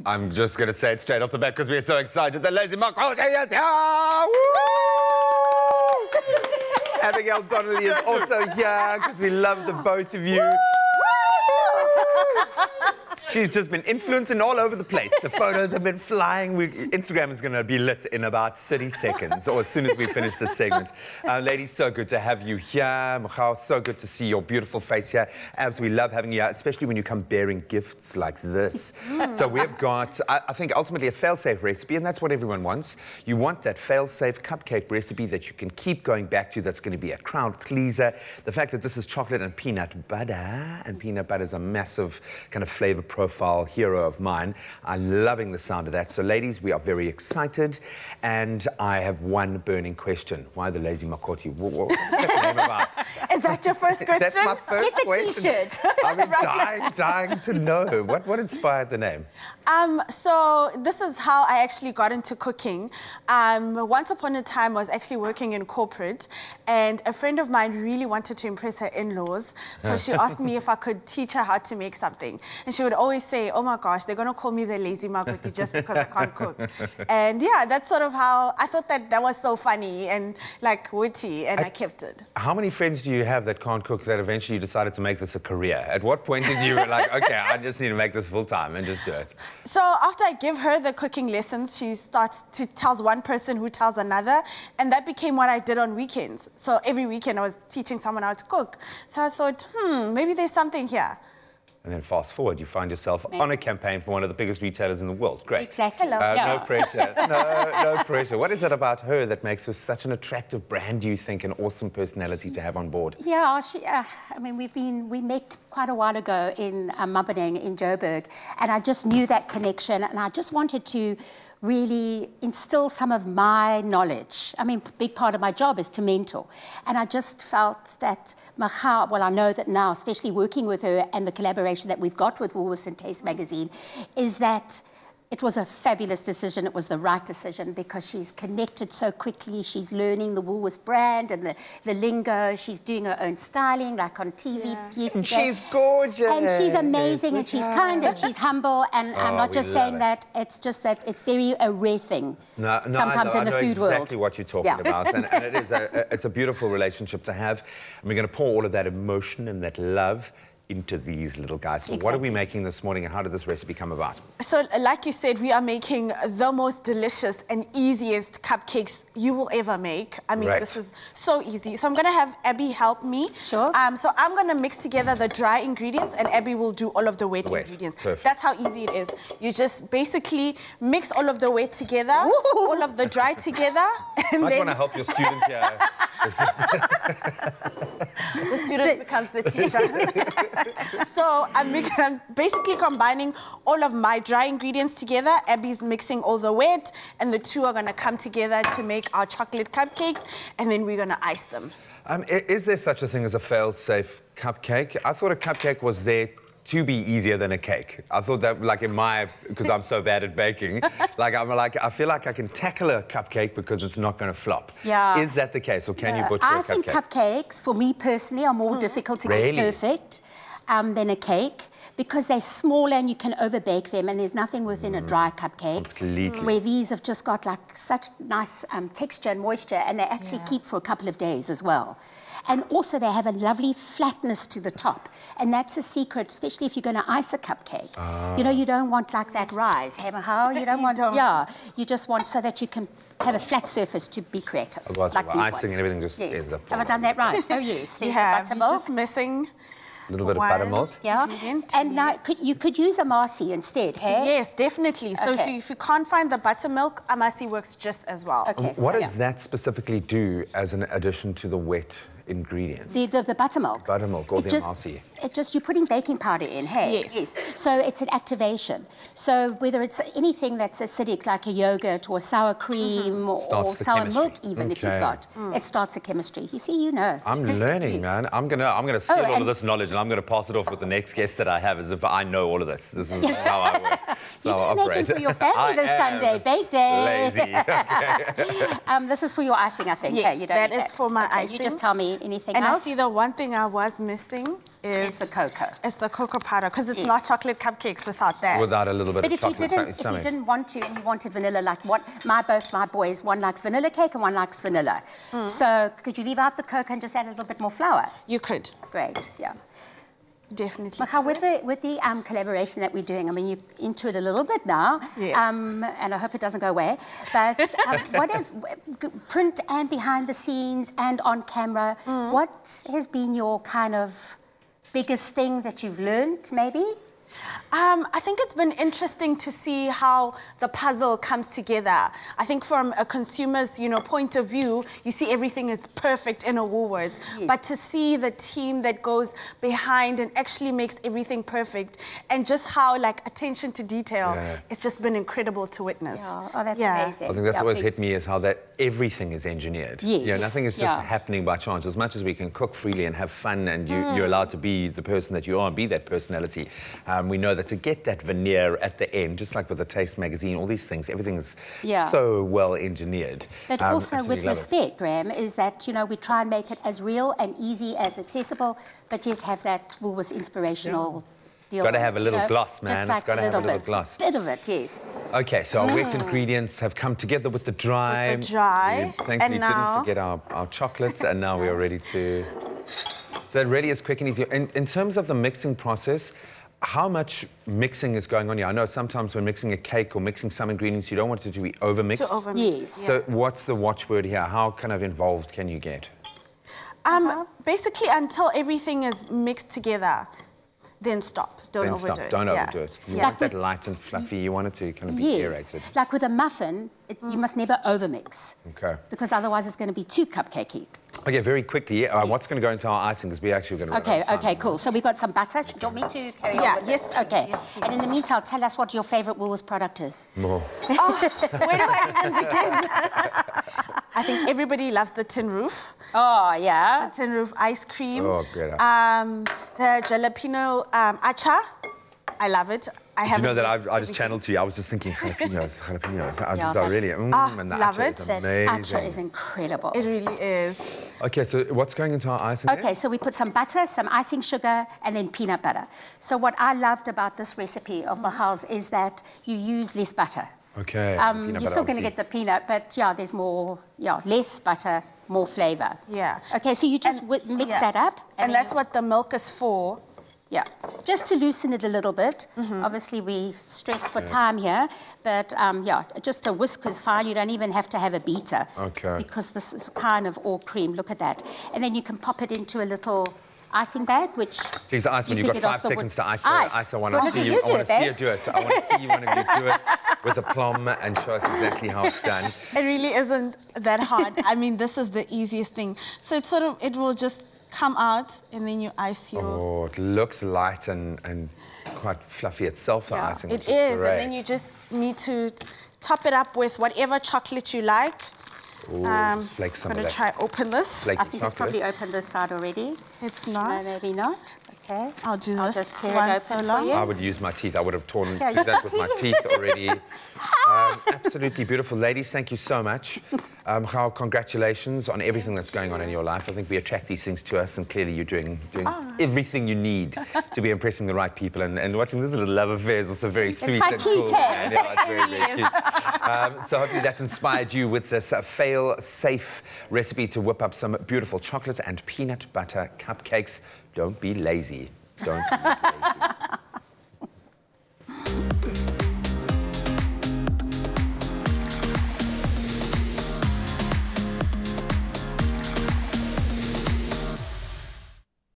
I'm just going to say it straight off the bat because we're so excited. The Lazy Makoti is here! Woo! Abigail Donnelly is also here because we love the both of you. She's just been influencing all over the place. The photos have been flying. Instagram is going to be lit in about 30 seconds, or as soon as we finish this segment. Ladies, so good to have you here. Makau, so good to see your beautiful face here. Abs, we love having you here, especially when you come bearing gifts like this. So we've got, I think, ultimately a fail-safe recipe, and that's what everyone wants. You want that fail-safe cupcake recipe that you can keep going back to, that's going to be a crowd pleaser. The fact that this is chocolate and peanut butter, and peanut butter is a massive kind of flavor profile hero of mine. I'm loving the sound of that. So ladies, we are very excited, and I have one burning question. Why the Lazy Makoti? What's that name about? Is that your first question? That's my first question. Get the t-shirt. I've been dying to know. What inspired the name? So this is how I actually got into cooking. Once upon a time, I was actually working in corporate, and a friend of mine really wanted to impress her in-laws. So she asked me if I could teach her how to make something. And she would always say, oh my gosh, they're going to call me the Lazy Makoti just because I can't cook. And yeah, that's sort of how I thought that was so funny and like witty, and I kept it. How many friends do you have that can't cook that eventually you decided to make this a career? At what point did you like, okay, I just need to make this full time and just do it? So after I give her the cooking lessons, she starts to tell one person who tells another, and that became what I did on weekends. So every weekend I was teaching someone how to cook. So I thought, maybe there's something here. And then fast forward, you find yourself on a campaign for one of the biggest retailers in the world. Great. Exactly. No pressure. No pressure. What is it about her that makes her such an attractive brand, do you think, an awesome personality to have on board? Yeah, I mean, we met quite a while ago in Maboneng in Joburg, and I just knew that connection, and I just wanted to really instill some of my knowledge. I mean, a big part of my job is to mentor. And I just felt that Makau, well, I know that now, especially working with her and the collaboration that we've got with Woolworths and Taste Magazine, is that it was a fabulous decision. It was the right decision because she's connected so quickly. She's learning the Woolworths brand and the lingo. She's doing her own styling, like on TV yesterday. And she's gorgeous. And she's amazing, and she's kind, and she's humble. And I'm not just saying that. It's just that it's very a rare thing sometimes in the food world. I know exactly what you're talking about. And it is it's a beautiful relationship to have. And we're going to pour all of that emotion and that love into these little guys. So what are we making this morning, and how did this recipe come about? So like you said, we are making the most delicious and easiest cupcakes you will ever make. I mean, this is so easy. So I'm going to have Abby help me. Sure. So I'm going to mix together the dry ingredients, and Abby will do all of the wet ingredients. Perfect. That's how easy it is. You just basically mix all of the wet together, all of the dry together, and I want to help your students here. The student becomes the teacher. So I'm basically combining all of my dry ingredients together. Abby's mixing all the wet, and the two are going to come together to make our chocolate cupcakes, and then we're going to ice them. Is there such a thing as a fail-safe cupcake? I thought a cupcake was there to be easier than a cake. I thought that, like, because I'm so bad at baking, I feel like I can tackle a cupcake because it's not going to flop. Yeah. Is that the case, or can you butcher a cupcake? I think cupcakes, for me personally, are more difficult to get perfect than a cake, because they're smaller and you can overbake them, and there's nothing within a dry cupcake. Completely. Where these have just got like such nice texture and moisture, and they actually keep for a couple of days as well. And also they have a lovely flatness to the top, and that's a secret, especially if you're going to ice a cupcake. You know, you don't want like that rise, Makau. You don't want, you just want so that you can have a flat surface to be creative. Like icing and everything just ends up. Have I done that right? Oh yes, there's the buttermilk. Just missing a little bit of buttermilk. Yeah, and now you could use amasi instead, hey? Yes, definitely. So if you can't find the buttermilk, amasi works just as well. Okay, what does that specifically do as an addition to the wet ingredients? The buttermilk. Buttermilk or the amasi. It just, you're putting baking powder in, hey? Yes. So it's an activation. So whether it's anything that's acidic, like a yogurt or sour cream or sour milk, even if you've got, it starts the chemistry. You see, you know. I'm learning, man. I'm gonna steal all of this knowledge, and I'm gonna pass it off with the next guest that I have, as if I know all of this. This is how I work. You're going to make them for your family this Sunday, bake day. Lazy. Okay. This is for your icing, I think. Yes, hey, you don't that is for my icing. You just tell me. anything and else? I see the one thing I was missing Is the cocoa. It's the cocoa powder, because it's Yes. not chocolate cupcakes without that. Without a little bit But of if you chocolate. didn't want to, and you wanted vanilla, like both my boys, one likes vanilla cake and one likes vanilla. So could you leave out the cocoa and just add a little bit more flour? You could, Great, yeah. definitely. Mikhail, with the collaboration that we're doing, I mean, you're into it a little bit now, Yes. and I hope it doesn't go away. But what if print and behind the scenes and on camera? What has been your kind of biggest thing that you've learned, maybe? I think it's been interesting to see how the puzzle comes together. I think from a consumer's, point of view, you see everything is perfect in a Woolworths. Yes. But to see the team that goes behind and actually makes everything perfect, and just how, attention to detail, it's just been incredible to witness. Yeah. Oh, that's amazing. I think that's always hit me, is how that everything is engineered. Yes. Yeah, nothing is just happening by chance. As much as we can cook freely and have fun, and you're allowed to be the person that you are and be that personality, we know that to get that veneer at the end, just like with the Taste magazine, all these things, everything is so well engineered. But also with respect, Graham, is that, we try and make it as real and easy as accessible, but yet have that Woolworths inspirational deal. Got to have a little gloss, man. It's got to have a little gloss. A bit of it, yes. Okay, so our wet ingredients have come together with the dry. With the dry. We thankfully didn't forget our chocolates, and now we are ready to... So that really is quick and easy. In terms of the mixing process, how much mixing is going on here? I know sometimes when mixing a cake or mixing some ingredients, you don't want it to be overmixed. To overmix. Yes. So what's the watchword here? How kind of involved can you get? Basically, until everything is mixed together, then stop. Don't overdo it. Don't overdo it. You want that light and fluffy. You want it to kind of be aerated. Like with a muffin, you must never overmix. Okay. Because otherwise it's going to be too cupcakey. Okay, very quickly, what's going to go into our icing? Because we're actually going to... Okay, cool. So we've got some butter. Do you want me to carry on with this? Okay. Yes, and in the meantime, tell us what your favourite Woolworths product is. More. Where do I even begin? I think everybody loves the tin roof. Oh, yeah. The tin roof ice cream. Oh, great. The jalapeno achar. I love it. You know that I just channeled to you. I was just thinking jalapenos. I really... and the love achar it. is That amazing. achar is incredible. It really is. Okay, so what's going into our icing? Okay, so we put some butter, some icing sugar, and then peanut butter. So what I loved about this recipe of Michael's is that you use less butter. Okay. You're still going to get the peanut, but there's more, less butter, more flavour. Yeah. Okay, so you just mix that up. And that's what the milk is for. Yeah, just to loosen it a little bit. Obviously, we stressed for time here, but just a whisk is fine. You don't even have to have a beater. Okay. Because this is kind of all cream. Look at that. And then you can pop it into a little icing bag, which... Please ice me. You've got 5 seconds to ice. I want to see you. I want to see you do it. I want to see one of you do it with a plum and show us exactly how it's done. It really isn't that hard. I mean, this is the easiest thing. So it's it will just come out, and then you ice your... Oh, it looks light and quite fluffy itself, the icing. It is, and then you just need to top it up with whatever chocolate you like. Ooh, flake some I'm of going to try open this. I think it's probably opened this side already. It's not. No, maybe not. Okay. I'll do I'll this just tear one it so open long. for you. I would use my teeth. I would have torn that with my teeth already. Absolutely beautiful. Ladies, thank you so much. Mikhail, congratulations on everything that's going on in your life. I think we attract these things to us, and clearly you're doing everything you need to be impressing the right people. And watching this little love affair is also very sweet quite and cute, cool. eh? Yeah, it's very, very cute. So hopefully that's inspired you with this fail-safe recipe to whip up some beautiful chocolates and peanut butter cupcakes. Don't be lazy. Don't be lazy.